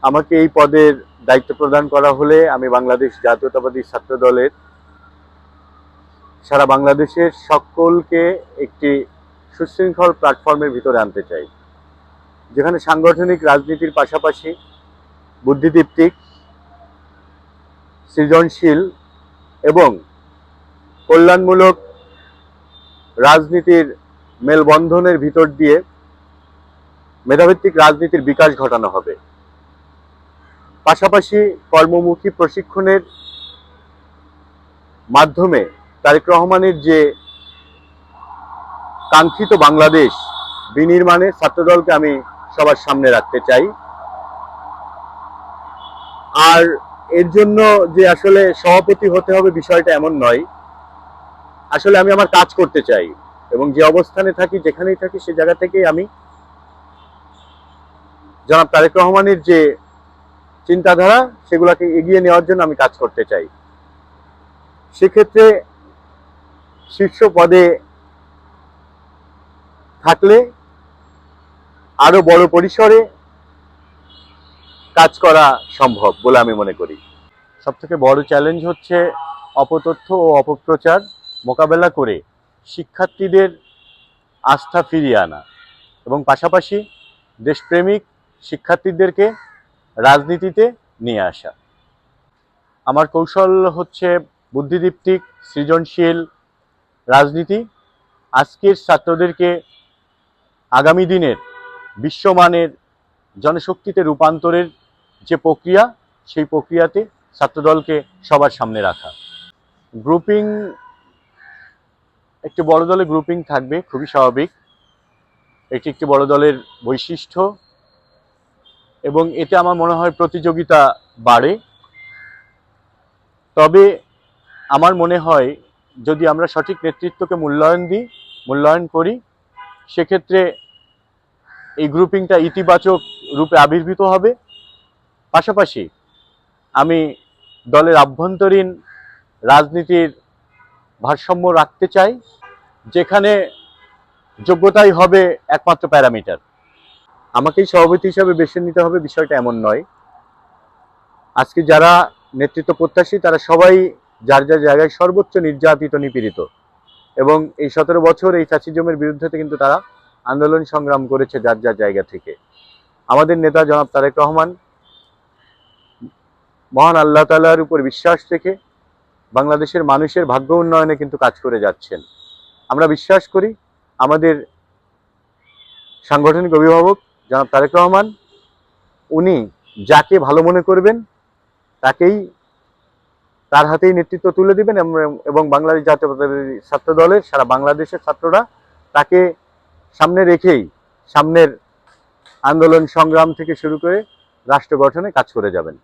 আমাকে এই পদের দায়িত্ব প্রদান করা হলে আমি বাংলাদেশ জাতীয়তাবাদী ছাত্র দলের সারা বাংলাদেশের সকলকে একটি সুশৃঙ্খল প্ল্যাটফর্মের ভিতরে আনতে চাই, যেখানে সাংগঠনিক রাজনীতির পাশাপাশি বুদ্ধিদীপ্তিক, সৃজনশীল এবং কল্যাণমূলক রাজনীতির মেলবন্ধনের ভিতর দিয়ে মেধাভিত্তিক রাজনীতির বিকাশ ঘটানো হবে। পাশাপাশি কর্মমুখী প্রশিক্ষণের মাধ্যমে তারেক রহমানের যে কাঙ্ক্ষিত বাংলাদেশ বিনির্মাণে ছাত্রদলকে আমি সবার সামনে রাখতে চাই। আর এর জন্য যে আসলে সভাপতি হতে হবে বিষয়টা এমন নয়, আসলে আমি আমার কাজ করতে চাই এবং যে অবস্থানে থাকি, যেখানেই থাকি, সে জায়গা থেকেই আমি জনাব তারেক রহমানের যে চিন্তাধারা সেগুলোকে এগিয়ে নেওয়ার জন্য আমি কাজ করতে চাই। সেক্ষেত্রে শীর্ষ পদে থাকলে আরো বড় পরিসরে কাজ করা সম্ভব বলে আমি মনে করি। সবথেকে বড় চ্যালেঞ্জ হচ্ছে অপতথ্য ও অপপ্রচার মোকাবেলা করে শিক্ষার্থীদের আস্থা ফিরিয়ে আনা এবং পাশাপাশি দেশপ্রেমিক শিক্ষার্থীদেরকে রাজনীতিতে নিয়ে আসা। আমার কৌশল হচ্ছে বুদ্ধিদীপ্তিক, সৃজনশীল রাজনীতি। আজকের ছাত্রদেরকে আগামী দিনের বিশ্বমানের জনশক্তিতে রূপান্তরের যে প্রক্রিয়া, সেই প্রক্রিয়াতে ছাত্রদলকে সবার সামনে রাখা। গ্রুপিং, একটি বড় দলে গ্রুপিং থাকবে, খুবই স্বাভাবিক। এটি একটি বড় দলের বৈশিষ্ট্য এবং এতে আমার মনে হয় প্রতিযোগিতা বাড়ে। তবে আমার মনে হয় যদি আমরা সঠিক নেতৃত্বকে মূল্যায়ন করি, সেক্ষেত্রে এই গ্রুপিংটা ইতিবাচক রূপে আবির্ভূত হবে। পাশাপাশি আমি দলের আভ্যন্তরীণ রাজনীতির ভারসাম্য রাখতে চাই, যেখানে যোগ্যতাই হবে একমাত্র প্যারামিটার। আমাকেই সভাপতি হিসাবে বেছে নিতে হবে বিষয়টা এমন নয়। আজকে যারা নেতৃত্ব প্রত্যাশী তারা সবাই যার যার জায়গায় সর্বোচ্চ নির্যাতিত, নিপীড়িত এবং এই 17 বছর এই ফ্যাসিজমের বিরুদ্ধে কিন্তু তারা আন্দোলন সংগ্রাম করেছে যার যার জায়গা থেকে। আমাদের নেতা জনাব তারেক রহমান মহান আল্লাহ তাআলার উপর বিশ্বাস রেখে বাংলাদেশের মানুষের ভাগ্য উন্নয়নে কিন্তু কাজ করে যাচ্ছেন। আমরা বিশ্বাস করি আমাদের সাংগঠনিক অভিভাবক জনাব তারেক রহমান, উনি যাকে ভালো মনে করবেন তার হাতেই নেতৃত্ব তুলে দিবেন এবং বাংলাদেশ জাতীয়তাবাদী ছাত্র দলের সারা বাংলাদেশের ছাত্ররা তাকে সামনে রেখেই সামনের আন্দোলন সংগ্রাম থেকে শুরু করে রাষ্ট্র গঠনে কাজ করে যাবেন।